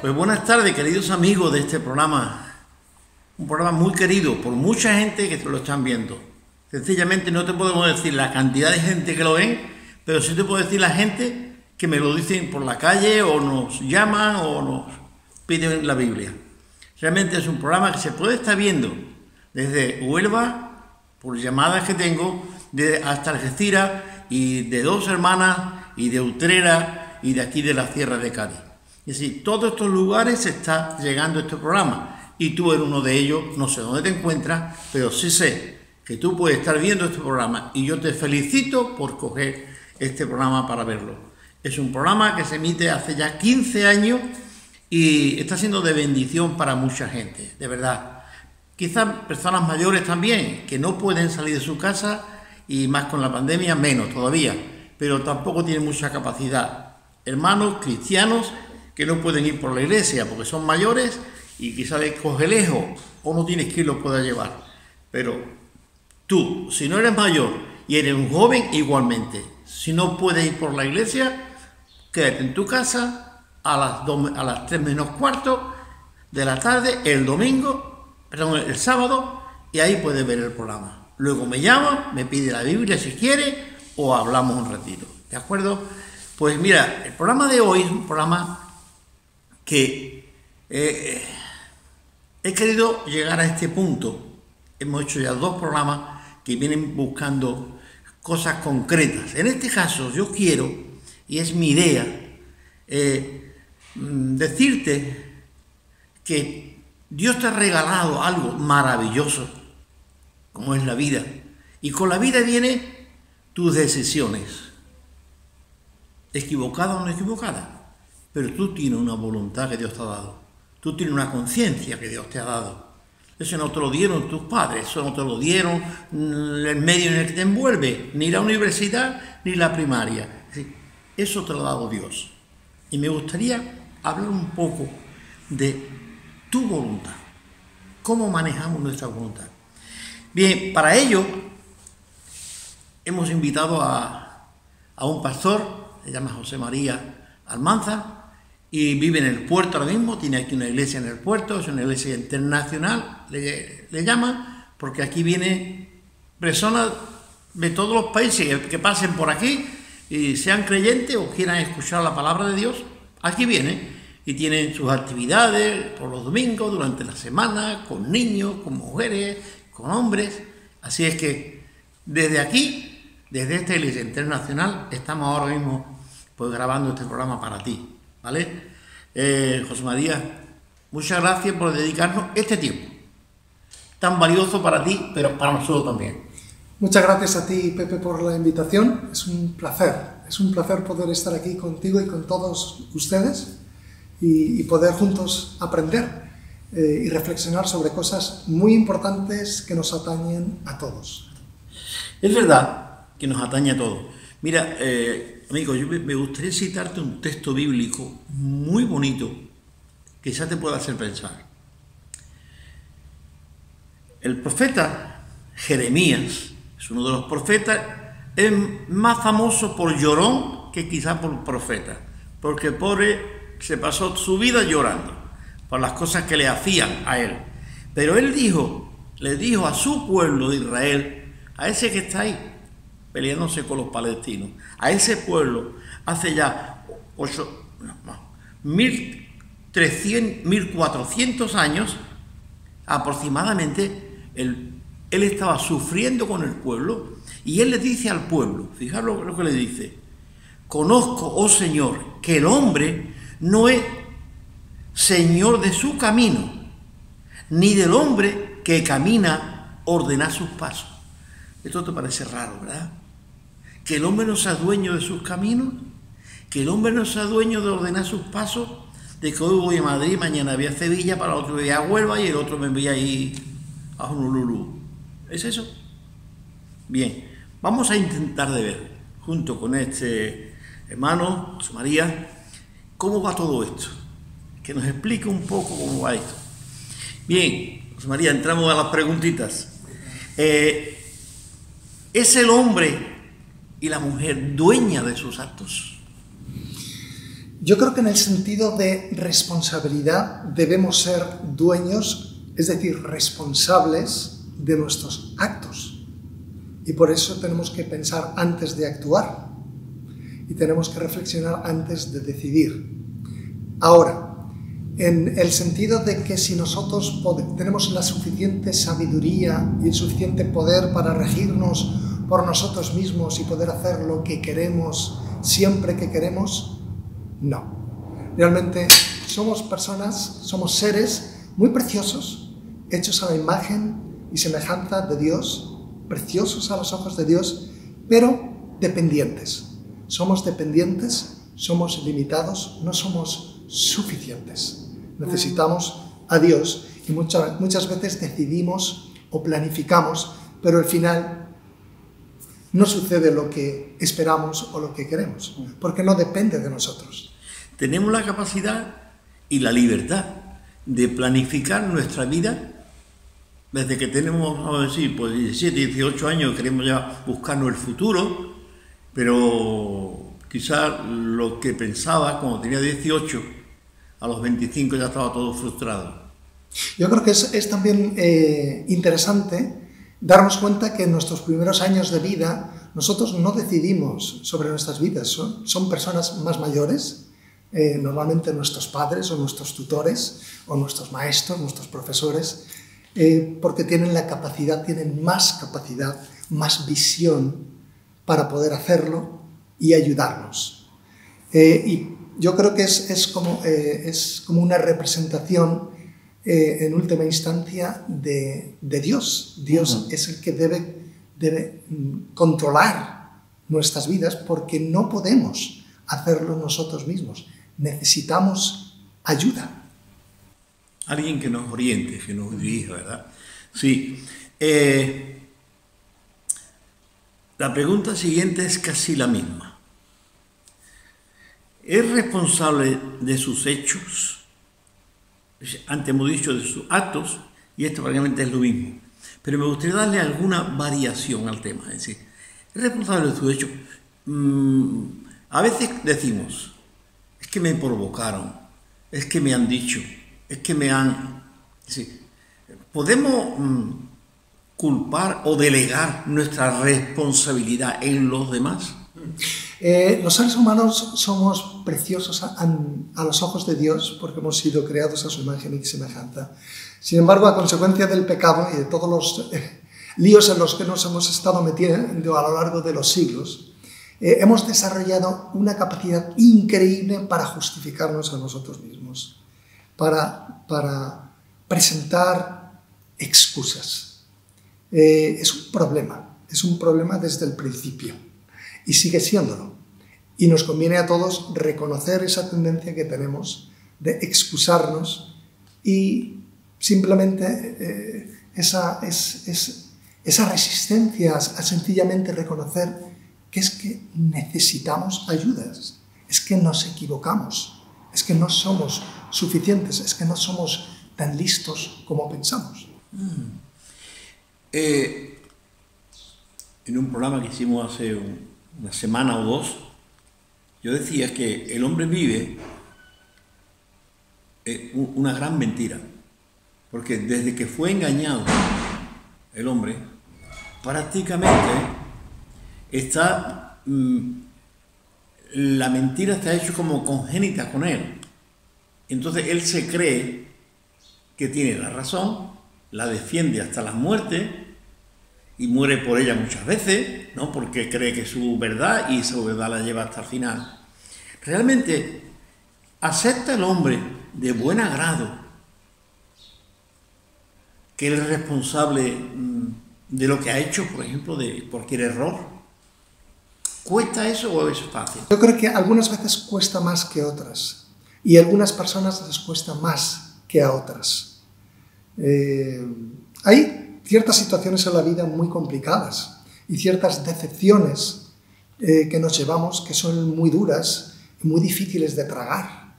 Pues buenas tardes, queridos amigos de este programa. Un programa muy querido por mucha gente que lo están viendo. Sencillamente no te podemos decir la cantidad de gente que lo ven, pero sí te puedo decir la gente que me lo dicen por la calle o nos llaman o nos piden la Biblia. Realmente es un programa que se puede estar viendo desde Huelva, por llamadas que tengo, hasta Algeciras y de Dos Hermanas y de Utrera y de aquí de la Sierra de Cádiz. Es decir, todos estos lugares está llegando este programa y tú eres uno de ellos, no sé dónde te encuentras, pero sí sé que tú puedes estar viendo este programa y yo te felicito por coger este programa para verlo. Es un programa que se emite hace ya 15 años y está siendo de bendición para mucha gente, de verdad. Quizás personas mayores también, que no pueden salir de su casa y más con la pandemia, menos todavía, pero tampoco tienen mucha capacidad. Hermanos cristianos que no pueden ir por la iglesia porque son mayores y quizás les coge lejos o no tienes quien los pueda llevar. Pero tú, si no eres mayor y eres un joven, igualmente, si no puedes ir por la iglesia, quédate en tu casa a las 3 menos cuarto de la tarde, el sábado, y ahí puedes ver el programa. Luego me llama, me pide la Biblia si quiere o hablamos un ratito, ¿de acuerdo? Pues mira, el programa de hoy es un programa que he querido llegar a este punto. Hemos hecho ya 2 programas que vienen buscando cosas concretas. En este caso yo quiero, y es mi idea, decirte que Dios te ha regalado algo maravilloso, como es la vida. Y con la vida vienen tus decisiones, equivocadas o no equivocadas. Pero tú tienes una voluntad que Dios te ha dado. Tú tienes una conciencia que Dios te ha dado. Eso no te lo dieron tus padres, eso no te lo dieron el medio en el que te envuelve, ni la universidad, ni la primaria. Eso te lo ha dado Dios. Y me gustaría hablar un poco de tu voluntad. ¿Cómo manejamos nuestra voluntad? Bien, para ello hemos invitado a un pastor, se llama José María Almanza, y vive en el puerto ahora mismo, tiene aquí una iglesia en el puerto, es una iglesia internacional, le llaman, porque aquí vienen personas de todos los países que pasen por aquí y sean creyentes o quieran escuchar la palabra de Dios, aquí vienen y tienen sus actividades por los domingos, durante la semana, con niños, con mujeres, con hombres. Así es que desde aquí, desde esta iglesia internacional, estamos ahora mismo pues grabando este programa para ti. ¿Vale? José María, muchas gracias por dedicarnos este tiempo tan valioso para ti, pero para nosotros también. Muchas gracias a ti, Pepe, por la invitación. Es un placer poder estar aquí contigo y con todos ustedes y poder juntos aprender y reflexionar sobre cosas muy importantes que nos atañen a todos. Es verdad que nos atañe a todos. Mira, amigo, yo me gustaría citarte un texto bíblico muy bonito que quizás te pueda hacer pensar. El profeta Jeremías es uno de los profetas, es más famoso por llorón que quizás por profeta, porque pobre se pasó su vida llorando por las cosas que le hacían a él. Pero él le dijo a su pueblo de Israel, a ese que está ahí, peleándose con los palestinos, a ese pueblo, hace ya 1400 años, aproximadamente, él estaba sufriendo con el pueblo, y él le dice al pueblo, fijaros lo que le dice: conozco, oh Señor, que el hombre no es señor de su camino, ni del hombre que camina ordenar sus pasos. Esto te parece raro, ¿verdad? Que el hombre no sea dueño de sus caminos, que el hombre no sea dueño de ordenar sus pasos, de que hoy voy a Madrid, mañana voy a Sevilla, para el otro día a Huelva y el otro me voy a ir a Honolulu. ¿Es eso? Bien, vamos a intentar de ver, junto con este hermano, José María, cómo va todo esto. Que nos explique un poco cómo va esto. Bien, José María, entramos a las preguntitas. ¿Es el hombre y la mujer dueña de sus actos? Yo creo que en el sentido de responsabilidad debemos ser dueños, es decir, responsables de nuestros actos. Y por eso tenemos que pensar antes de actuar y tenemos que reflexionar antes de decidir. Ahora, en el sentido de que si nosotros tenemos la suficiente sabiduría y el suficiente poder para regirnos por nosotros mismos y poder hacer lo que queremos siempre que queremos, no. Realmente somos personas, somos seres muy preciosos, hechos a la imagen y semejanza de Dios, preciosos a los ojos de Dios, pero dependientes. Somos dependientes, somos limitados, no somos suficientes. Necesitamos a Dios y muchas veces decidimos o planificamos, pero al final no sucede lo que esperamos o lo que queremos, porque no depende de nosotros. Tenemos la capacidad y la libertad de planificar nuestra vida desde que tenemos, vamos a decir, pues 17, 18 años, queremos ya buscarnos el futuro, pero quizás lo que pensaba cuando tenía 18, a los 25 ya estaba todo frustrado. Yo creo que es también interesante darnos cuenta que en nuestros primeros años de vida nosotros no decidimos sobre nuestras vidas, son personas más mayores, normalmente nuestros padres o nuestros tutores o nuestros maestros, nuestros profesores, porque tienen la capacidad, tienen más capacidad, más visión para poder hacerlo y ayudarnos. Y yo creo que es como una representación en última instancia de Dios. Dios es el que debe controlar nuestras vidas porque no podemos hacerlo nosotros mismos. Necesitamos ayuda. Alguien que nos oriente, que nos dirija, ¿verdad? Sí. La pregunta siguiente es casi la misma. ¿Es responsable de sus hechos? Antes hemos dicho de sus actos, y esto prácticamente es lo mismo. Pero me gustaría darle alguna variación al tema. Es decir, ¿es responsable de sus hechos? A veces decimos, es que me provocaron, es que me han dicho, es que me han... Sí. ¿Podemos culpar o delegar nuestra responsabilidad en los demás? Los seres humanos somos preciosos a los ojos de Dios porque hemos sido creados a su imagen y semejanza. Sin embargo, a consecuencia del pecado y de todos los líos en los que nos hemos estado metiendo a lo largo de los siglos, hemos desarrollado una capacidad increíble para justificarnos a nosotros mismos, para presentar excusas. Es un problema desde el principio. Y sigue siéndolo. Y nos conviene a todos reconocer esa tendencia que tenemos de excusarnos y simplemente esa resistencia a sencillamente reconocer que es que necesitamos ayudas, es que nos equivocamos, es que no somos suficientes, es que no somos tan listos como pensamos. En un programa que hicimos hace una semana o dos, yo decía que el hombre vive una gran mentira, porque desde que fue engañado el hombre, prácticamente está, la mentira está hecha como congénita con él. Entonces él se cree que tiene la razón, la defiende hasta la muerte, y muere por ella muchas veces, ¿no? Porque cree que es su verdad y su verdad la lleva hasta el final. Realmente, ¿acepta el hombre de buen agrado que él es responsable de lo que ha hecho, por ejemplo, de cualquier error? ¿Cuesta eso o es fácil? Yo creo que algunas veces cuesta más que otras y a algunas personas les cuesta más que a otras. Hay ciertas situaciones en la vida muy complicadas y ciertas decepciones que nos llevamos que son muy duras y muy difíciles de tragar.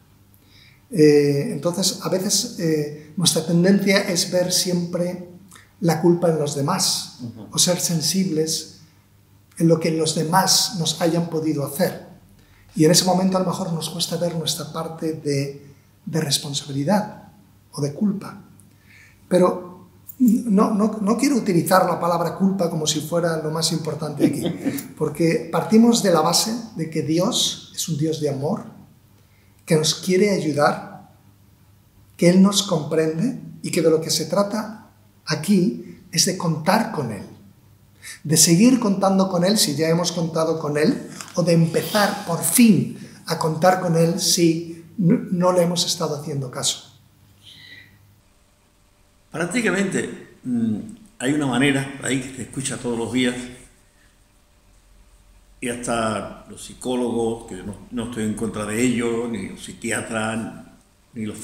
Entonces, a veces nuestra tendencia es ver siempre la culpa en los demás o ser sensibles en lo que los demás nos hayan podido hacer. Y en ese momento a lo mejor nos cuesta ver nuestra parte de responsabilidad o de culpa. Pero no quiero utilizar la palabra culpa como si fuera lo más importante aquí, porque partimos de la base de que Dios es un Dios de amor, que nos quiere ayudar, que Él nos comprende y que de lo que se trata aquí es de contar con Él, de seguir contando con Él si ya hemos contado con Él, o de empezar por fin a contar con Él si no le hemos estado haciendo caso. Prácticamente hay una manera, ahí que se escucha todos los días, y hasta los psicólogos, que no estoy en contra de ellos, ni los psiquiatras, ni los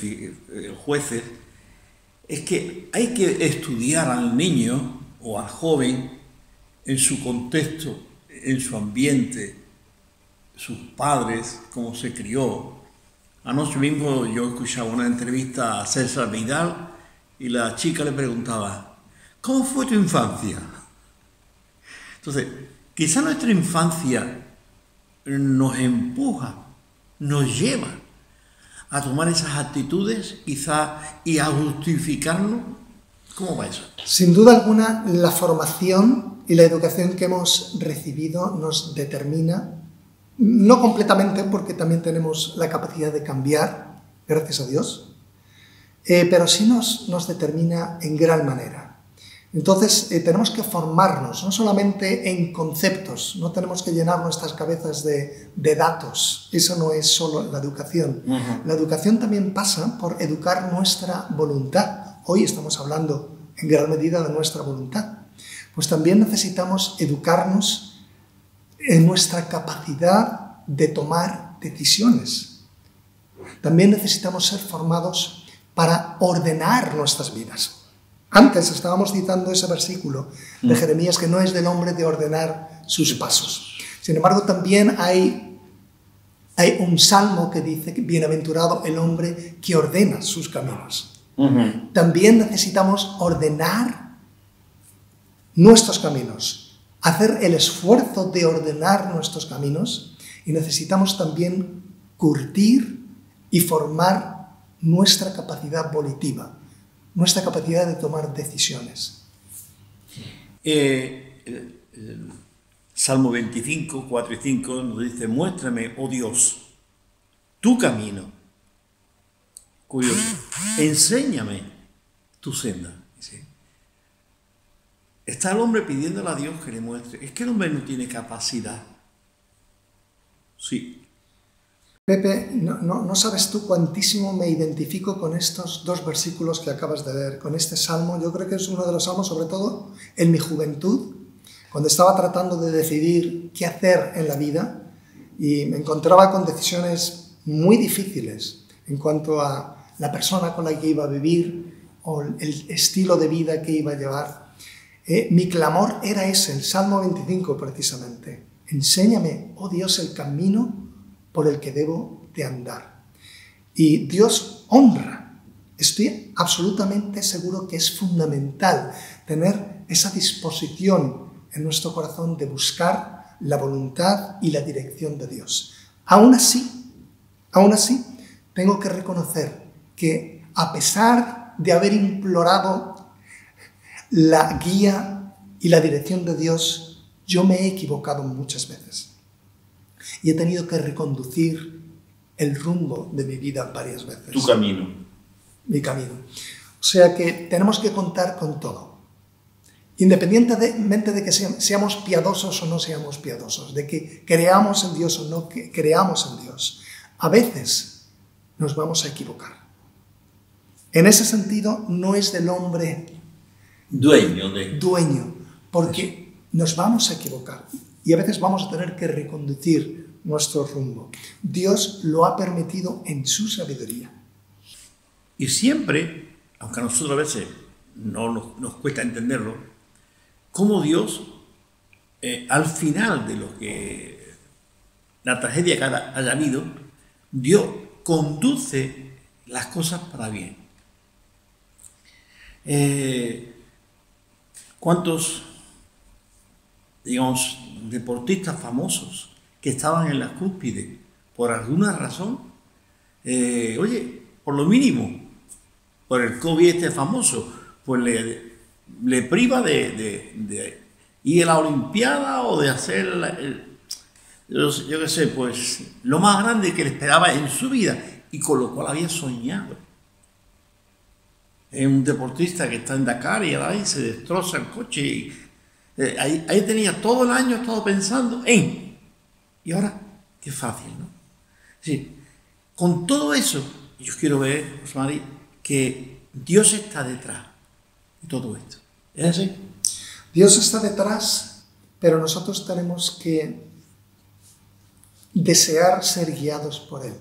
jueces, es que hay que estudiar al niño o al joven en su contexto, en su ambiente, sus padres, cómo se crió. Anoche mismo yo escuchaba una entrevista a César Vidal y la chica le preguntaba, ¿cómo fue tu infancia? Entonces, quizá nuestra infancia nos empuja, nos lleva a tomar esas actitudes, quizá, y a justificarnos. ¿Cómo va eso? Sin duda alguna, la formación y la educación que hemos recibido nos determina, no completamente, porque también tenemos la capacidad de cambiar, gracias a Dios, pero sí nos determina en gran manera. Entonces, tenemos que formarnos, no solamente en conceptos, no tenemos que llenar nuestras cabezas de datos, eso no es solo la educación. La educación también pasa por educar nuestra voluntad. Hoy estamos hablando en gran medida de nuestra voluntad. Pues también necesitamos educarnos en nuestra capacidad de tomar decisiones. También necesitamos ser formados para ordenar nuestras vidas. Antes estábamos citando ese versículo de Jeremías, que no es del hombre de ordenar sus pasos. Sin embargo, también hay un salmo que dice que bienaventurado el hombre que ordena sus caminos. También necesitamos ordenar nuestros caminos, hacer el esfuerzo de ordenar nuestros caminos, y necesitamos también curtir y formar nuestra capacidad volitiva, nuestra capacidad de tomar decisiones. El Salmo 25, 4 y 5 nos dice, muéstrame, oh Dios, tu camino. Curioso. Enséñame tu senda. ¿Sí? Está el hombre pidiéndole a Dios que le muestre. Es que el hombre no tiene capacidad. Sí. Pepe, no sabes tú cuantísimo me identifico con estos dos versículos que acabas de leer, con este salmo. Yo creo que es uno de los salmos, sobre todo en mi juventud, cuando estaba tratando de decidir qué hacer en la vida y me encontraba con decisiones muy difíciles en cuanto a la persona con la que iba a vivir o el estilo de vida que iba a llevar. Mi clamor era ese, el Salmo 25 precisamente. Enséñame, oh Dios, el camino por el que debo de andar. Y Dios honra. Estoy absolutamente seguro que es fundamental tener esa disposición en nuestro corazón de buscar la voluntad y la dirección de Dios. Aún así, tengo que reconocer que a pesar de haber implorado la guía y la dirección de Dios, yo me he equivocado muchas veces. Y he tenido que reconducir el rumbo de mi vida varias veces. Tu camino. Mi camino. O sea que tenemos que contar con todo. Independientemente de que seamos piadosos o no seamos piadosos, de que creamos en Dios o no creamos en Dios, a veces nos vamos a equivocar. En ese sentido, no es del hombre dueño, porque nos vamos a equivocar y a veces vamos a tener que reconducir nuestro rumbo. Dios lo ha permitido en su sabiduría. Y siempre, aunque a nosotros a veces no nos cuesta entenderlo, cómo Dios, al final de lo que la tragedia que haya habido, Dios conduce las cosas para bien. ¿Cuántos, digamos, deportistas famosos que estaban en la cúspide por alguna razón, oye, por lo mínimo, por el COVID este famoso, pues le priva de ir a la Olimpiada o de hacer, yo qué sé, pues lo más grande que le esperaba en su vida y con lo cual había soñado. Es un deportista que está en Dakar y ahí se destroza el coche y ahí tenía todo el año estado pensando en, y ahora, qué fácil, ¿no? Sí, con todo eso, yo quiero ver, Rosmary, que Dios está detrás de todo esto. ¿Es así? Dios está detrás, pero nosotros tenemos que desear ser guiados por Él.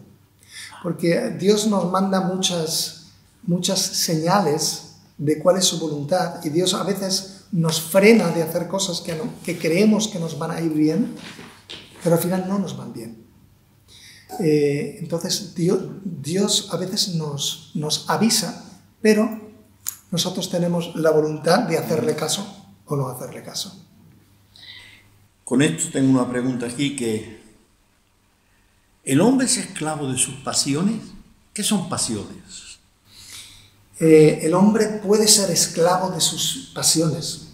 Porque Dios nos manda muchas señales de cuál es su voluntad y Dios a veces nos frena de hacer cosas que creemos que nos van a ir bien, pero al final no nos van bien. Entonces Dios a veces nos avisa, pero nosotros tenemos la voluntad de hacerle caso o no hacerle caso. Con esto tengo una pregunta aquí que... ¿El hombre es esclavo de sus pasiones? ¿Qué son pasiones? El hombre puede ser esclavo de sus pasiones,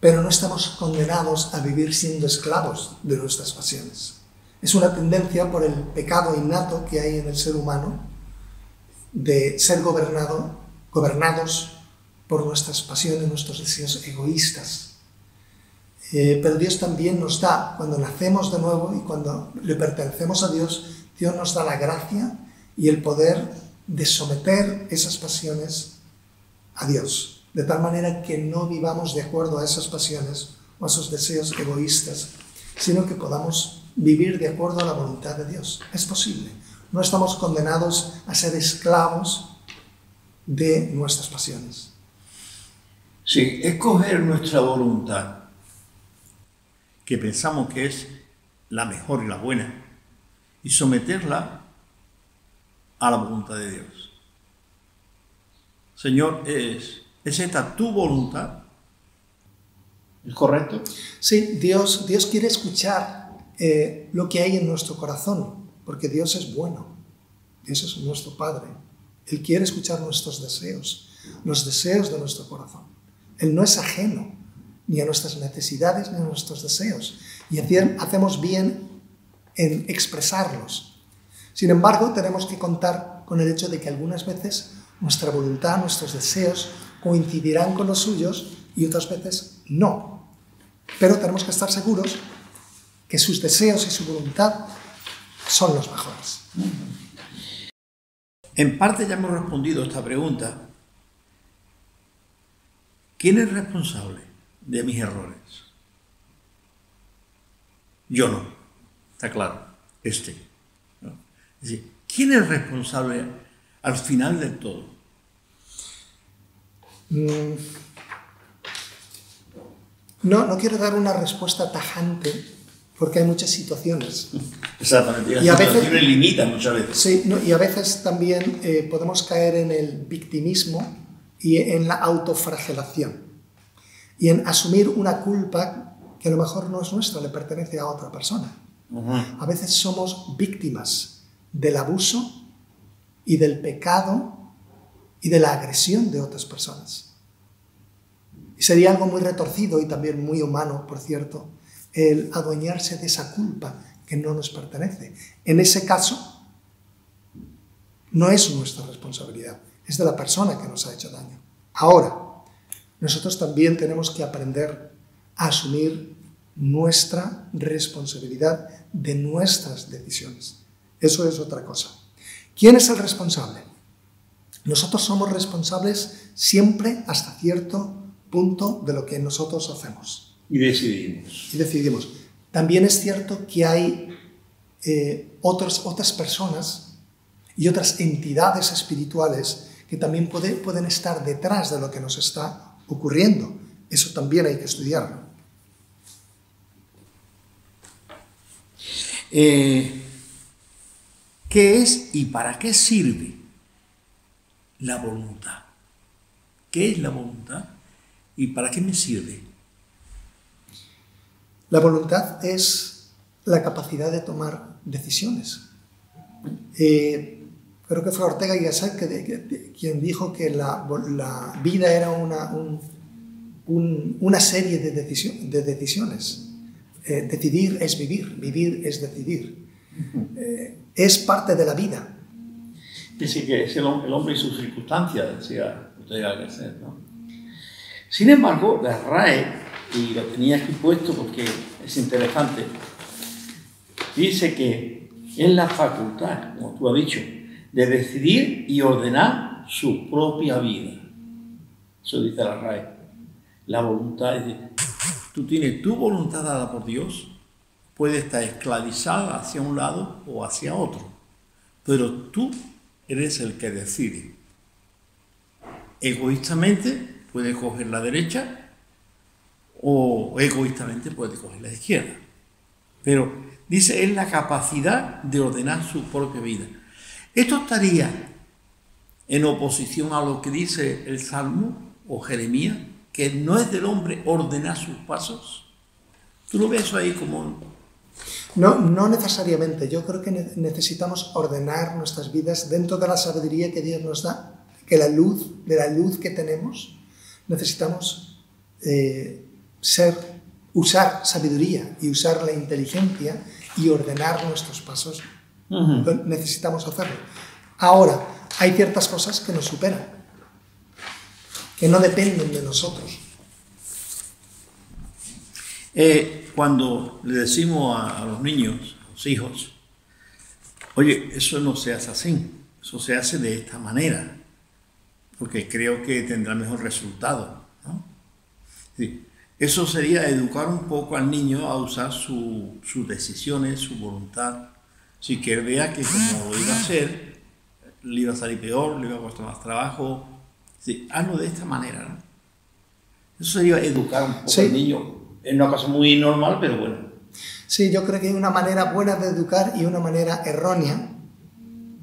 pero no estamos condenados a vivir siendo esclavos de nuestras pasiones. Es una tendencia por el pecado innato que hay en el ser humano de ser gobernados por nuestras pasiones, nuestros deseos egoístas. Pero Dios también nos da, cuando nacemos de nuevo y cuando le pertenecemos a Dios, Dios nos da la gracia y el poder de someter esas pasiones a Dios, de tal manera que no vivamos de acuerdo a esas pasiones o a esos deseos egoístas, sino que podamos vivir de acuerdo a la voluntad de Dios. Es posible. No estamos condenados a ser esclavos de nuestras pasiones. Sí, escoger nuestra voluntad, que pensamos que es la mejor y la buena, y someterla a la voluntad de Dios. Señor, ¿es esta tu voluntad? ¿Es correcto? Sí, Dios quiere escuchar lo que hay en nuestro corazón, porque Dios es bueno, Dios es nuestro Padre. Él quiere escuchar nuestros deseos, los deseos de nuestro corazón. Él no es ajeno ni a nuestras necesidades ni a nuestros deseos, y hacemos bien en expresarlos. Sin embargo, tenemos que contar con el hecho de que algunas veces nuestra voluntad, nuestros deseos coincidirán con los suyos y otras veces no. Pero tenemos que estar seguros que sus deseos y su voluntad son los mejores. En parte ya hemos respondido a esta pregunta. ¿Quién es responsable de mis errores? Yo no, está claro, ¿no? Es decir, ¿quién es responsable al final del todo? No quiero dar una respuesta tajante porque hay muchas situaciones. Exactamente, y a veces situaciones limitan muchas veces. Sí, y a veces también podemos caer en el victimismo y en la autoflagelación y en asumir una culpa que a lo mejor no es nuestra, le pertenece a otra persona. A veces somos víctimas del abuso y del pecado y de la agresión de otras personas. Y sería algo muy retorcido y también muy humano, por cierto, el adueñarse de esa culpa que no nos pertenece. En ese caso, no es nuestra responsabilidad, es de la persona que nos ha hecho daño. Ahora, nosotros también tenemos que aprender a asumir nuestra responsabilidad de nuestras decisiones. Eso es otra cosa. ¿Quién es el responsable? Nosotros somos responsables siempre hasta cierto punto de lo que nosotros hacemos. Y decidimos. También es cierto que hay otras personas y otras entidades espirituales que también pueden estar detrás de lo que nos está ocurriendo. Eso también hay que estudiarlo. ¿Qué es y para qué sirve la voluntad? ¿Qué es la voluntad y para qué me sirve? La voluntad es la capacidad de tomar decisiones. Creo que fue Ortega y Gasset quien dijo que la vida era una serie de decisiones. Decidir es vivir, vivir es decidir. Es parte de la vida. Dice que es el hombre y sus circunstancias, decía Ortega y Gasset, ¿no? Sin embargo, la RAE, y lo tenía aquí puesto porque es interesante, dice que es la facultad, como tú has dicho, de decidir y ordenar su propia vida. Eso dice la RAE. La voluntad es decir, tú tienes tu voluntad dada por Dios, puede estar esclavizada hacia un lado o hacia otro, pero tú eres el que decide. Egoístamente puedes coger la derecha o egoístamente puedes coger la izquierda. Pero dice, es la capacidad de ordenar su propia vida. Esto estaría en oposición a lo que dice el Salmo o Jeremías, que no es del hombre ordenar sus pasos. ¿Tú lo ves ahí como...? No necesariamente. Yo creo que necesitamos ordenar nuestras vidas dentro de la sabiduría que Dios nos da, que de la luz que tenemos, necesitamos usar sabiduría y usar la inteligencia y ordenar nuestros pasos. Necesitamos hacerlo. Ahora, hay ciertas cosas que nos superan, que no dependen de nosotros. Cuando le decimos a los niños, a los hijos, oye, eso no se hace así, eso se hace de esta manera, porque creo que tendrá mejor resultado, ¿no? Sí, eso sería educar un poco al niño a usar sus decisiones, su voluntad. Si que él vea que como lo iba a hacer, le iba a salir peor, le iba a costar más trabajo. Sí, hazlo de esta manera, ¿no? Eso sería educar un poco al niño. Es una cosa muy normal, pero bueno. Sí, yo creo que hay una manera buena de educar y una manera errónea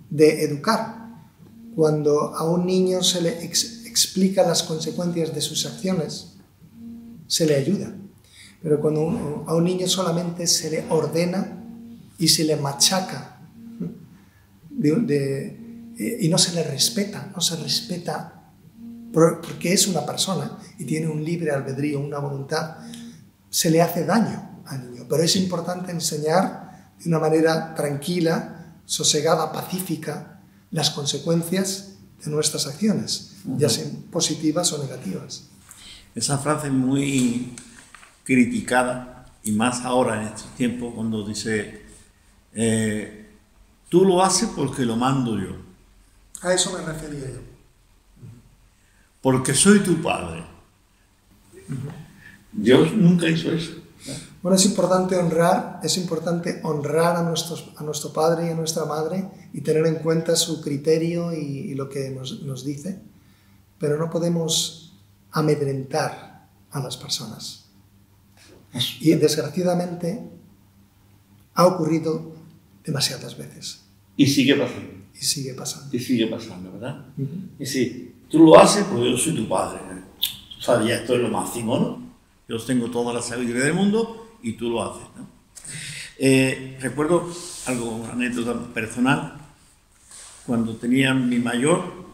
de educar. Cuando a un niño se le explica las consecuencias de sus acciones, se le ayuda. Pero cuando a un niño solamente se le ordena y se le machaca y no se le respeta, porque es una persona y tiene un libre albedrío, una voluntad, se le hace daño al niño. Pero es importante enseñar de una manera tranquila, sosegada, pacífica, las consecuencias de nuestras acciones, ya sean positivas o negativas. Esa frase es muy criticada, y más ahora en estos tiempos, cuando dice, tú lo haces porque lo mando yo. A eso me refería yo. Porque soy tu padre. Dios nunca hizo eso. Bueno, es importante honrar a nuestro padre y a nuestra madre y tener en cuenta su criterio y lo que nos dice, pero no podemos amedrentar a las personas. Y desgraciadamente ha ocurrido demasiadas veces. Y sigue pasando. Y sigue pasando. Y sigue pasando, ¿verdad? Y si tú lo haces, pues yo soy tu padre. Tú sabes, ya esto es lo máximo, ¿no? Yo tengo toda la sabiduría del mundo y tú lo haces, ¿no? Recuerdo algo, una anécdota personal. Cuando tenía mi mayor,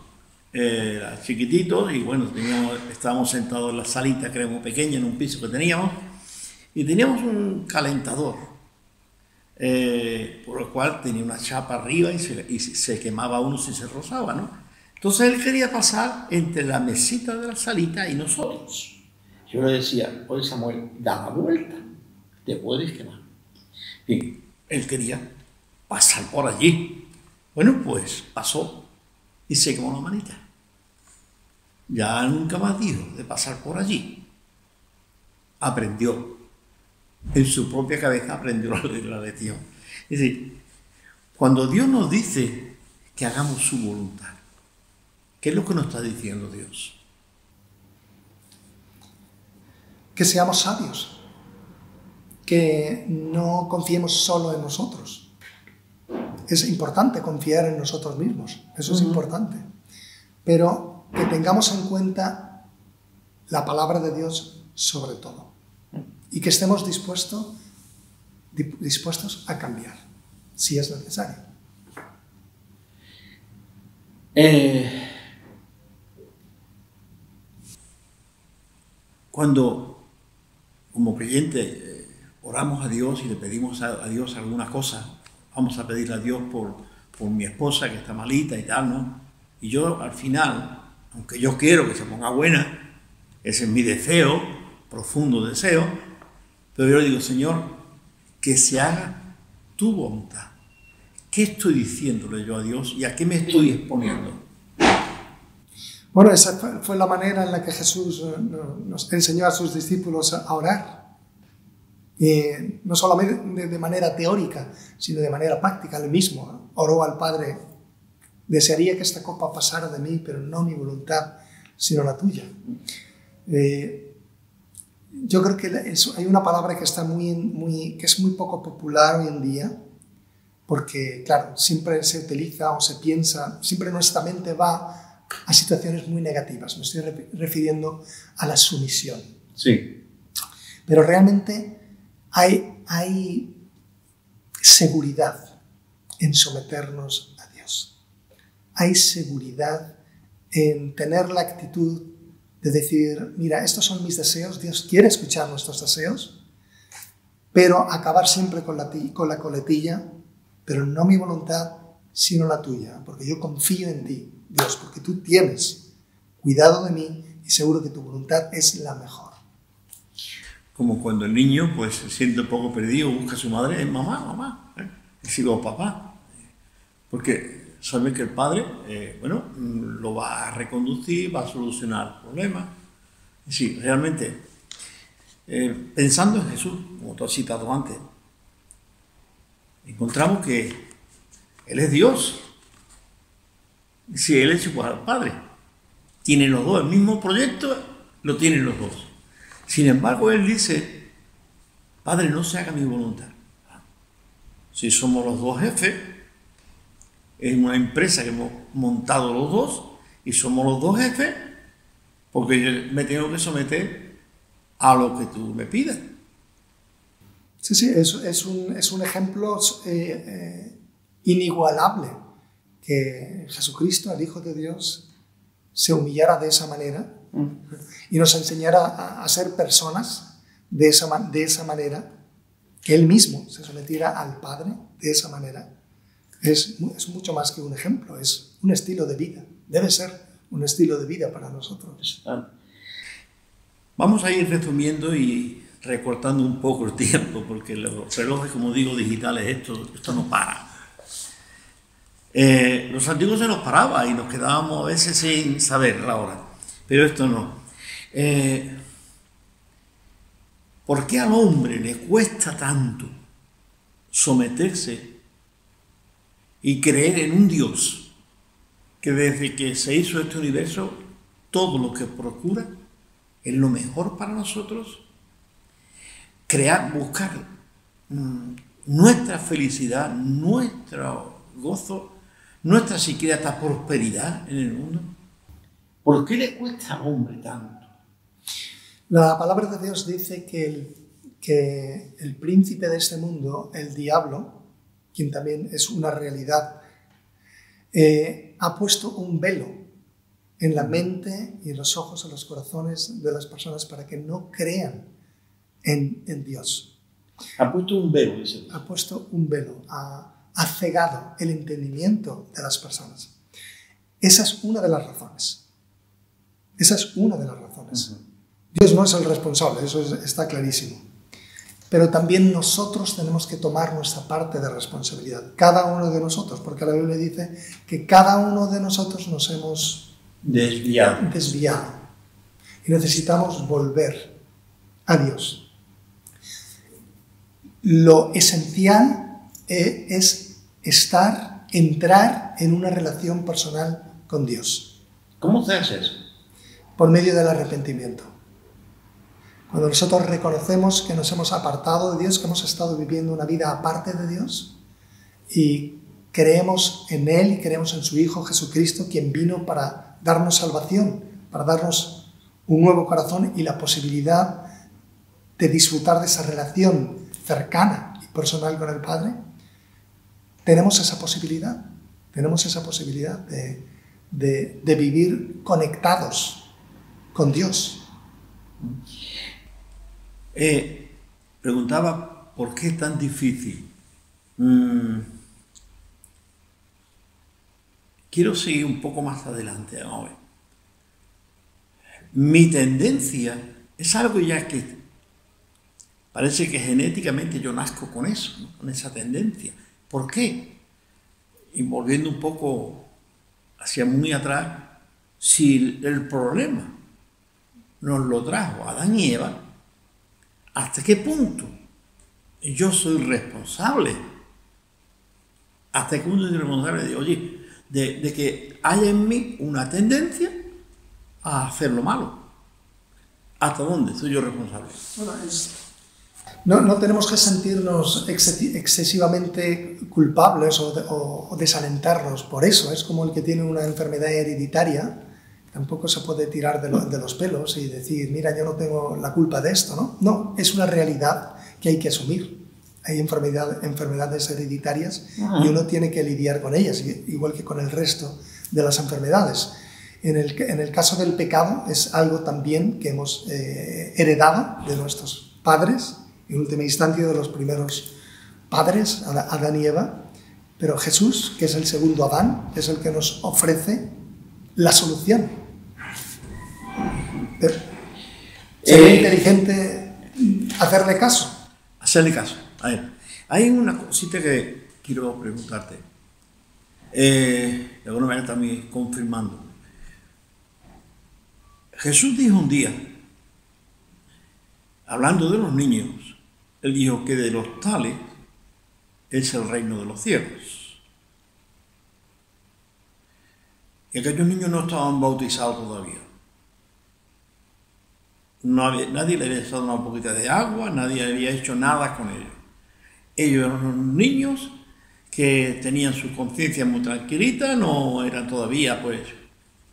era chiquitito y bueno, estábamos sentados en la salita, que era muy pequeña, en un piso que teníamos, y teníamos un calentador, por el cual tenía una chapa arriba y se quemaba uno si se rozaba, ¿no? Entonces él quería pasar entre la mesita de la salita y nosotros. Yo le decía, oye Samuel, da la vuelta, te puedes quemar. Bien, él quería pasar por allí. Bueno, pues pasó y se quemó la manita. Ya nunca más dijo de pasar por allí. Aprendió. En su propia cabeza aprendió la lección. Es decir, cuando Dios nos dice que hagamos su voluntad, ¿qué es lo que nos está diciendo Dios? Que seamos sabios, que no confiemos solo en nosotros. Es importante confiar en nosotros mismos, eso es importante, pero que tengamos en cuenta la palabra de Dios sobre todo y que estemos dispuestos dispuestos a cambiar, si es necesario. Cuando, como creyente, oramos a Dios y le pedimos a Dios alguna cosa, vamos a pedirle a Dios por mi esposa que está malita y tal, ¿no? Y yo al final, aunque yo quiero que se ponga buena, ese es mi deseo, profundo deseo, pero yo le digo, Señor, que se haga tu voluntad. ¿Qué estoy diciéndole yo a Dios y a qué me estoy exponiendo? Bueno, esa fue la manera en la que Jesús nos enseñó a sus discípulos a orar. Y no solamente de manera teórica, sino de manera práctica. Él mismo oró al Padre: desearía que esta copa pasara de mí, pero no mi voluntad, sino la tuya. Yo creo que hay una palabra que está que es muy poco popular hoy en día, porque, claro, siempre se utiliza o se piensa, siempre nuestra mente va a situaciones muy negativas. Me estoy refiriendo a la sumisión. Sí. Pero realmente hay seguridad en someternos a Dios. Hay seguridad en tener la actitud de decir, mira, estos son mis deseos, Dios quiere escuchar nuestros deseos, pero acabar siempre con la coletilla, pero no mi voluntad, sino la tuya, porque yo confío en ti, Dios, porque tú tienes cuidado de mí y seguro que tu voluntad es la mejor. Como cuando el niño pues se siente un poco perdido, busca a su madre, mamá, y sigo papá, porque sabe que el padre, lo va a reconducir, va a solucionar el problema. Sí, realmente, pensando en Jesús, como tú has citado antes, encontramos que Él es Dios. Si Él es igual al Padre, tienen los dos el mismo proyecto, lo tienen los dos. Sin embargo, Él dice, Padre, no se haga mi voluntad. Si somos los dos jefes, es una empresa que hemos montado los dos y somos los dos jefes, porque yo me tengo que someter a lo que tú me pidas. Sí, es un ejemplo inigualable, que Jesucristo, el Hijo de Dios, se humillara de esa manera y nos enseñara a ser personas de esa manera, que Él mismo se sometiera al Padre de esa manera. Es mucho más que un ejemplo, es un estilo de vida, debe ser un estilo de vida para nosotros. Vamos a ir resumiendo y recortando un poco el tiempo, porque los relojes, como digo, digitales, esto no para. Los antiguos se nos paraba y nos quedábamos a veces sin saber la hora, pero esto no. ¿Por qué al hombre le cuesta tanto someterse y creer en un Dios que desde que se hizo este universo, todo lo que procura es lo mejor para nosotros? Buscar nuestra felicidad, nuestro gozo, nuestra siquiera hasta prosperidad en el mundo. ¿Por qué le cuesta al hombre tanto? La palabra de Dios dice que el príncipe de este mundo, el diablo, quien también es una realidad, ha puesto un velo en la mente y en los ojos, en los corazones de las personas para que no crean en Dios. Ha puesto un velo, dice. Ha puesto un velo, ha cegado el entendimiento de las personas. Esa es una de las razones. Esa es una de las razones. Dios no es el responsable, eso está clarísimo. Pero también nosotros tenemos que tomar nuestra parte de responsabilidad, cada uno de nosotros, porque la Biblia dice que cada uno de nosotros nos hemos desviado y necesitamos volver a Dios. Lo esencial es entrar en una relación personal con Dios. ¿Cómo se hace eso? Por medio del arrepentimiento. Cuando nosotros reconocemos que nos hemos apartado de Dios, que hemos estado viviendo una vida aparte de Dios, y creemos en Él y creemos en su Hijo Jesucristo, quien vino para darnos salvación, para darnos un nuevo corazón y la posibilidad de disfrutar de esa relación cercana y personal con el Padre, tenemos esa posibilidad de vivir conectados con Dios. Preguntaba, ¿por qué es tan difícil? Quiero seguir un poco más adelante. Vamos a ver. Mi tendencia es algo ya que parece que genéticamente yo nazco con eso, ¿no? Con esa tendencia. ¿Por qué? Y volviendo un poco hacia muy atrás, si el problema nos lo trajo Adán y Eva, ¿hasta qué punto yo soy responsable? ¿Hasta qué punto soy responsable de que haya en mí una tendencia a hacer lo malo? ¿Hasta dónde soy yo responsable? Bueno, no tenemos que sentirnos excesivamente culpables o desalentarnos por eso. Es como el que tiene una enfermedad hereditaria. Tampoco se puede tirar de los pelos y decir, mira, yo no tengo la culpa de esto, ¿no? No, es una realidad que hay que asumir. Hay enfermedades hereditarias y uno tiene que lidiar con ellas, igual que con el resto de las enfermedades. En el caso del pecado es algo también que hemos heredado de nuestros padres, en última instancia de los primeros padres, Adán y Eva, pero Jesús, que es el segundo Adán, es el que nos ofrece la solución. Sería inteligente hacerle caso. Hacerle caso. A ver, hay una cosita que quiero preguntarte. De alguna manera también confirmando. Jesús dijo un día, hablando de los niños, él dijo que de los tales es el reino de los cielos. Y aquellos niños no estaban bautizados todavía. Nadie le había echado una poquita de agua, nadie había hecho nada con ellos. Ellos eran unos niños que tenían su conciencia muy tranquilita, no eran todavía, pues,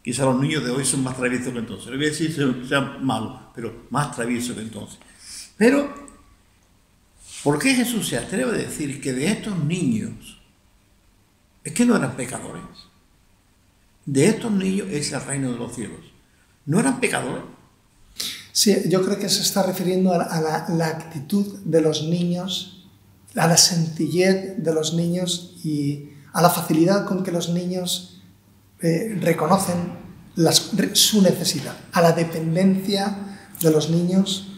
quizá los niños de hoy son más traviesos que entonces. No voy a decir que sean malos, pero más traviesos que entonces. Pero, ¿por qué Jesús se atreve a decir que de estos niños, es que no eran pecadores? De estos niños es el reino de los cielos. ¿No eran pecadores? Sí, yo creo que se está refiriendo a la actitud de los niños, a la sencillez de los niños y a la facilidad con que los niños reconocen su necesidad, a la dependencia de los niños.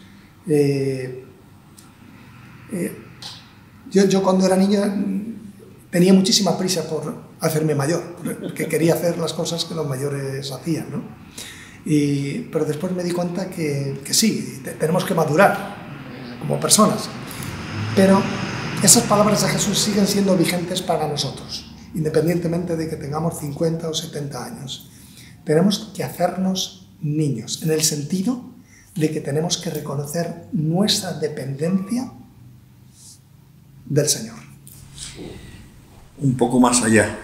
Yo cuando era niño tenía muchísima prisa por hacerme mayor, porque quería hacer las cosas que los mayores hacían, ¿no? Pero después me di cuenta que sí, tenemos que madurar como personas. Pero esas palabras de Jesús siguen siendo vigentes para nosotros, independientemente de que tengamos 50 o 70 años. Tenemos que hacernos niños, en el sentido de que tenemos que reconocer nuestra dependencia del Señor. Un poco más allá.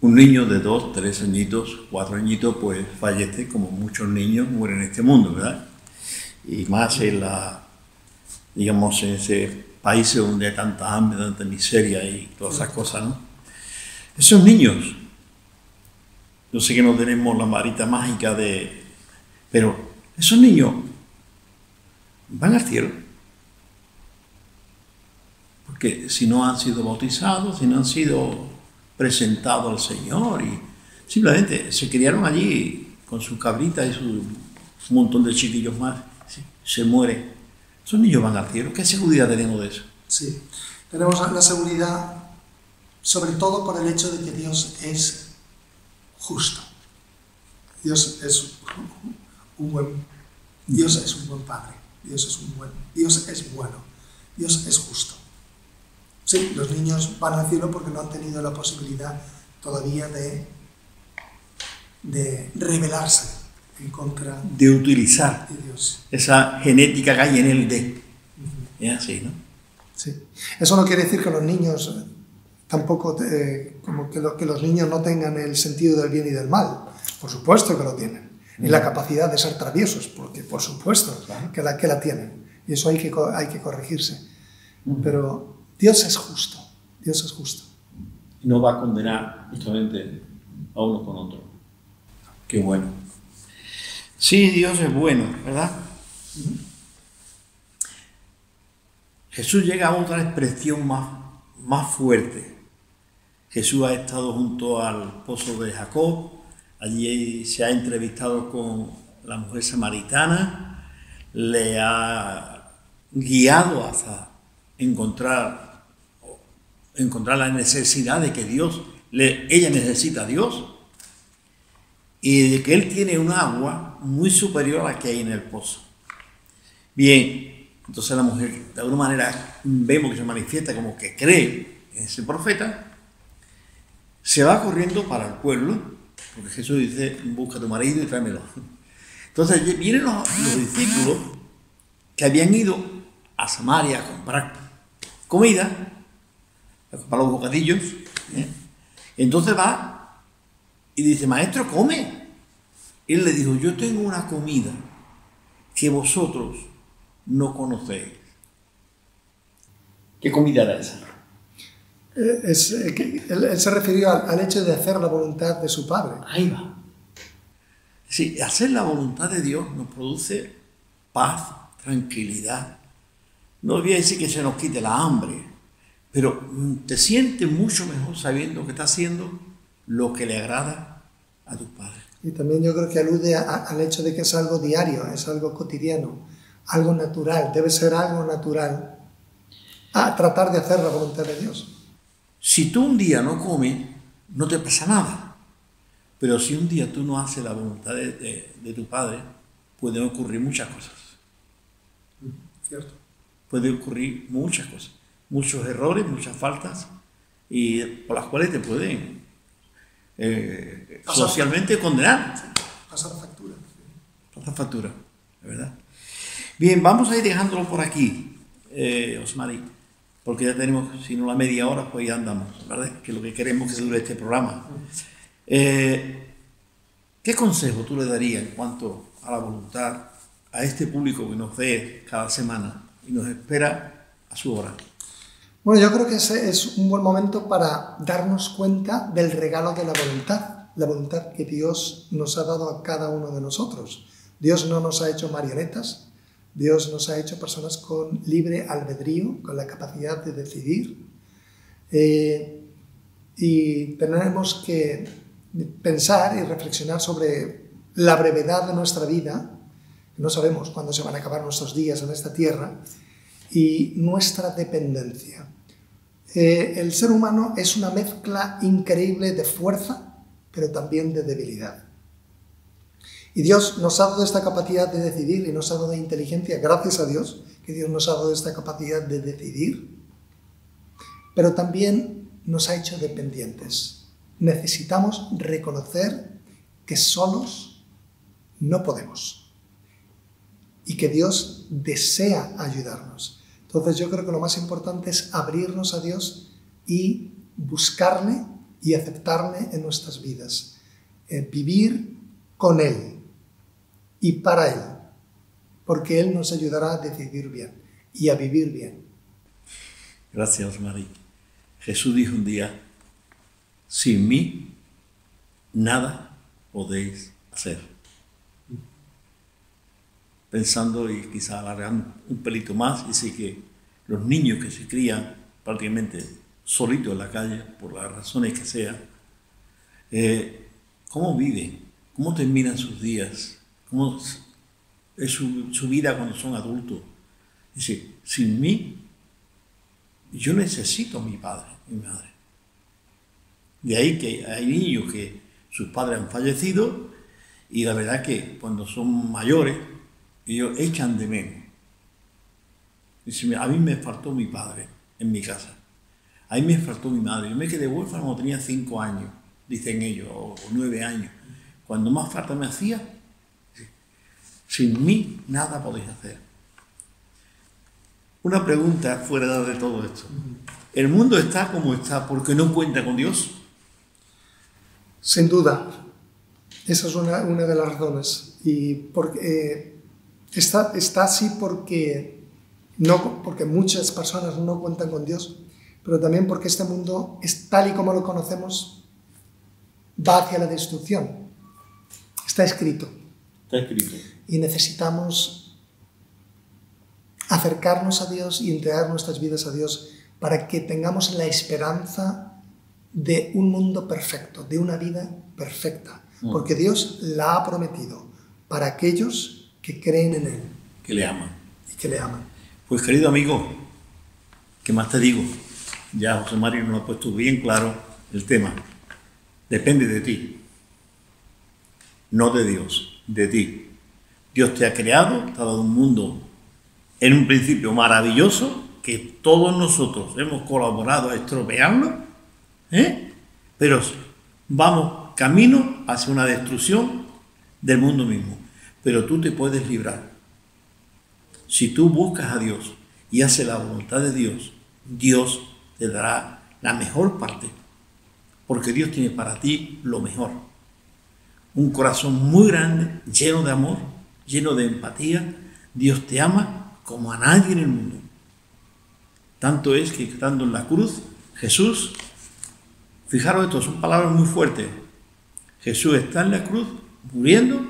Un niño de 2, 3 añitos, 4 añitos, pues fallece como muchos niños mueren en este mundo, ¿verdad? Y más en digamos, en ese país donde hay tanta hambre, tanta miseria y todas esas cosas, ¿no? Esos niños, yo sé que no tenemos la varita mágica pero esos niños van al cielo. Porque si no han sido bautizados, si no han sido presentados al Señor y simplemente se criaron allí con su cabrita y un montón de chiquillos más, ¿sí? Se mueren. Esos niños van al cielo. ¿Qué seguridad tenemos de eso? Sí, tenemos la seguridad sobre todo por el hecho de que Dios es justo. Dios es un buen Padre. Dios es bueno. Dios es justo. Sí, los niños van al cielo porque no han tenido la posibilidad todavía de rebelarse en contra de utilizar de Dios. Esa genética que hay en él de. Es así, ¿no? Sí. Eso no quiere decir que los niños tampoco, como que los niños no tengan el sentido del bien y del mal. Por supuesto que lo tienen. Y la capacidad de ser traviesos, porque por supuesto que la tienen. Y eso hay que corregirse. Pero Dios es justo, Dios es justo. No va a condenar justamente a uno con otro. Qué bueno. Sí, Dios es bueno, ¿verdad? Jesús llega a otra expresión más fuerte. Jesús ha estado junto al pozo de Jacob, allí se ha entrevistado con la mujer samaritana, le ha guiado hasta encontrar la necesidad de que ella necesita a Dios y de que Él tiene un agua muy superior a la que hay en el pozo. Bien, entonces la mujer de alguna manera vemos que se manifiesta como que cree en ese profeta, se va corriendo para el pueblo, porque Jesús dice, busca a tu marido y tráemelo. Entonces vienen los discípulos que habían ido a Samaria a comprar comida, a comprar los bocadillos, ¿eh? Entonces va y dice, maestro, come. Él le dijo, yo tengo una comida que vosotros no conocéis. ¿Qué comida era esa? Él se refirió al hecho de hacer la voluntad de su Padre. Ahí va. Sí, hacer la voluntad de Dios nos produce paz, tranquilidad. No voy a decir que se nos quite la hambre, pero te sientes mucho mejor sabiendo que estás haciendo lo que le agrada a tu Padre. Y también yo creo que alude al hecho de que es algo diario, es algo cotidiano, algo natural, debe ser algo natural a tratar de hacer la voluntad de Dios. Si tú un día no comes, no te pasa nada. Pero si un día tú no haces la voluntad de tu Padre, pueden ocurrir muchas cosas. ¿Cierto? Pueden ocurrir muchas cosas, muchos errores, muchas faltas, y por las cuales te pueden socialmente condenar. Pasar factura. Pasar factura, de verdad. Bien, vamos a ir dejándolo por aquí, Osmari, porque ya tenemos, si no la media hora, pues ya andamos, ¿verdad? Que es lo que queremos que se dure este programa. ¿Qué consejo tú le darías en cuanto a la voluntad a este público que nos ve cada semana y nos espera a su hora? Bueno, yo creo que ese es un buen momento para darnos cuenta del regalo de la voluntad que Dios nos ha dado a cada uno de nosotros. Dios no nos ha hecho marionetas, Dios nos ha hecho personas con libre albedrío, con la capacidad de decidir, y tenemos que pensar y reflexionar sobre la brevedad de nuestra vida, no sabemos cuándo se van a acabar nuestros días en esta tierra, y nuestra dependencia. El ser humano es una mezcla increíble de fuerza, pero también de debilidad. Y Dios nos ha dado esta capacidad de decidir y nos ha dado inteligencia, gracias a Dios, que Dios nos ha dado esta capacidad de decidir, pero también nos ha hecho dependientes. Necesitamos reconocer que solos no podemos y que Dios desea ayudarnos. Entonces yo creo que lo más importante es abrirnos a Dios y buscarle y aceptarle en nuestras vidas. Vivir con Él y para Él, porque Él nos ayudará a decidir bien y a vivir bien. Gracias, Mari. Jesús dijo un día, sin mí nada podéis hacer. Pensando y quizá alargando un pelito más, dice que los niños que se crían prácticamente solitos en la calle, por las razones que sean, ¿cómo viven? ¿Cómo terminan sus días? ¿Cómo es su vida cuando son adultos? Dice, sin mí, yo necesito a mi padre y mi madre. De ahí que hay niños que sus padres han fallecido y la verdad que cuando son mayores, ellos echan de menos. Dice, a mí me faltó mi padre en mi casa. A mí me faltó mi madre. Yo me quedé huérfano cuando tenía 5 años, dicen ellos, o 9 años. Cuando más falta me hacía, sin mí nada podéis hacer. Una pregunta fuera de todo esto. ¿El mundo está como está porque no cuenta con Dios? Sin duda. Esa es una de las razones. Y porque, está así porque no porque muchas personas no cuentan con Dios, pero también porque este mundo, es tal y como lo conocemos, va hacia la destrucción. Está escrito. Está escrito. Y necesitamos acercarnos a Dios y entregar nuestras vidas a Dios para que tengamos la esperanza de un mundo perfecto, de una vida perfecta. Porque Dios la ha prometido para aquellos que creen en Él. Que le aman. Y que le aman. Pues querido amigo, ¿qué más te digo? Ya José Mario nos ha puesto bien claro el tema. Depende de ti. No de Dios, de ti. Dios te ha creado, te ha dado un mundo en un principio maravilloso que todos nosotros hemos colaborado a estropearlo, pero vamos camino hacia una destrucción del mundo mismo. Pero tú te puedes librar. Si tú buscas a Dios y haces la voluntad de Dios, Dios te dará la mejor parte, porque Dios tiene para ti lo mejor. Un corazón muy grande, lleno de amor, lleno de empatía. Dios te ama como a nadie en el mundo. Tanto es que estando en la cruz, Jesús, fijaros esto, son palabras muy fuertes. Jesús está en la cruz, muriendo,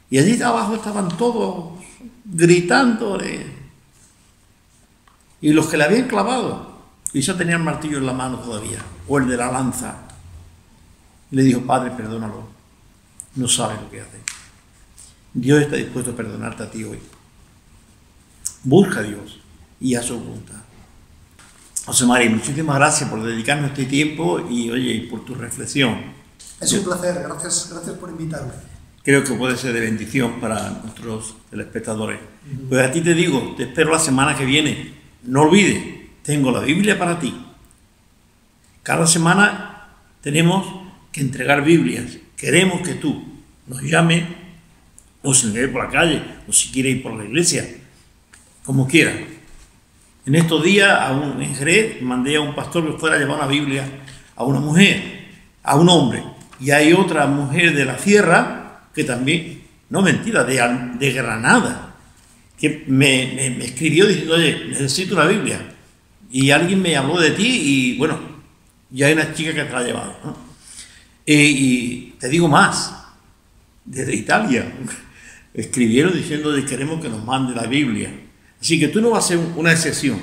y allí abajo estaban todos gritándole. Y los que le habían clavado, y ya tenían el martillo en la mano todavía, o el de la lanza, le dijo: Padre, perdónalo, no sabe lo que hace. Dios está dispuesto a perdonarte a ti hoy. Busca a Dios y haz su voluntad. José María, muchísimas gracias por dedicarnos este tiempo y, oye, y por tu reflexión. Es un placer, gracias por invitarme. Creo que puede ser de bendición para nuestros telespectadores. Pues a ti te digo, te espero la semana que viene. No olvides, tengo la Biblia para ti. Cada semana tenemos que entregar Biblias. Queremos que tú nos llames, o si quieres por la calle, o si quieres ir por la iglesia, como quieras. En estos días, en Jerez, mandé a un pastor que fuera a llevar una Biblia a una mujer, a un hombre. Y hay otra mujer de la sierra que también, no mentira, de Granada, que me escribió diciendo: oye, necesito una Biblia. Y alguien me habló de ti y, bueno, ya hay una chica que te la ha llevado, ¿no? Y te digo más, desde Italia escribieron diciendo que queremos que nos mande la Biblia. Así que tú no vas a ser una excepción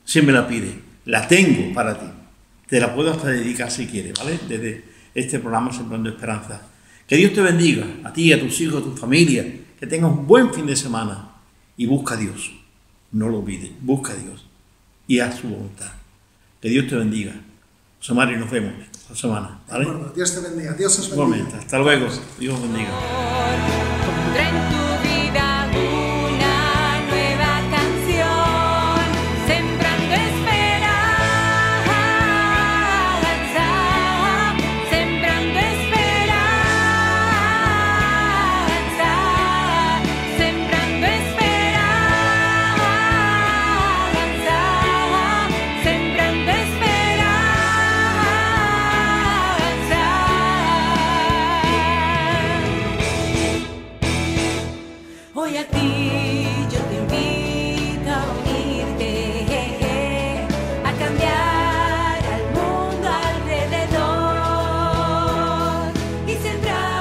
si me la pides. La tengo para ti. Te la puedo hasta dedicar si quieres, ¿vale? Desde este programa Sembrando Esperanza. Que Dios te bendiga, a ti, a tus hijos, a tu familia. Que tengas un buen fin de semana. Y busca a Dios. No lo olvides. Busca a Dios. Y haz su voluntad. Que Dios te bendiga. José Mario, nos vemos esta semana, ¿vale? Bueno, Dios te bendiga. Dios os bendiga. Igualmente. Hasta luego. Dios os bendiga. Pondré en tu vida una nueva canción, sembrando esperanza, sembrando esperanza, sembrando esperanza, sembrando esperanza. Hoy a ti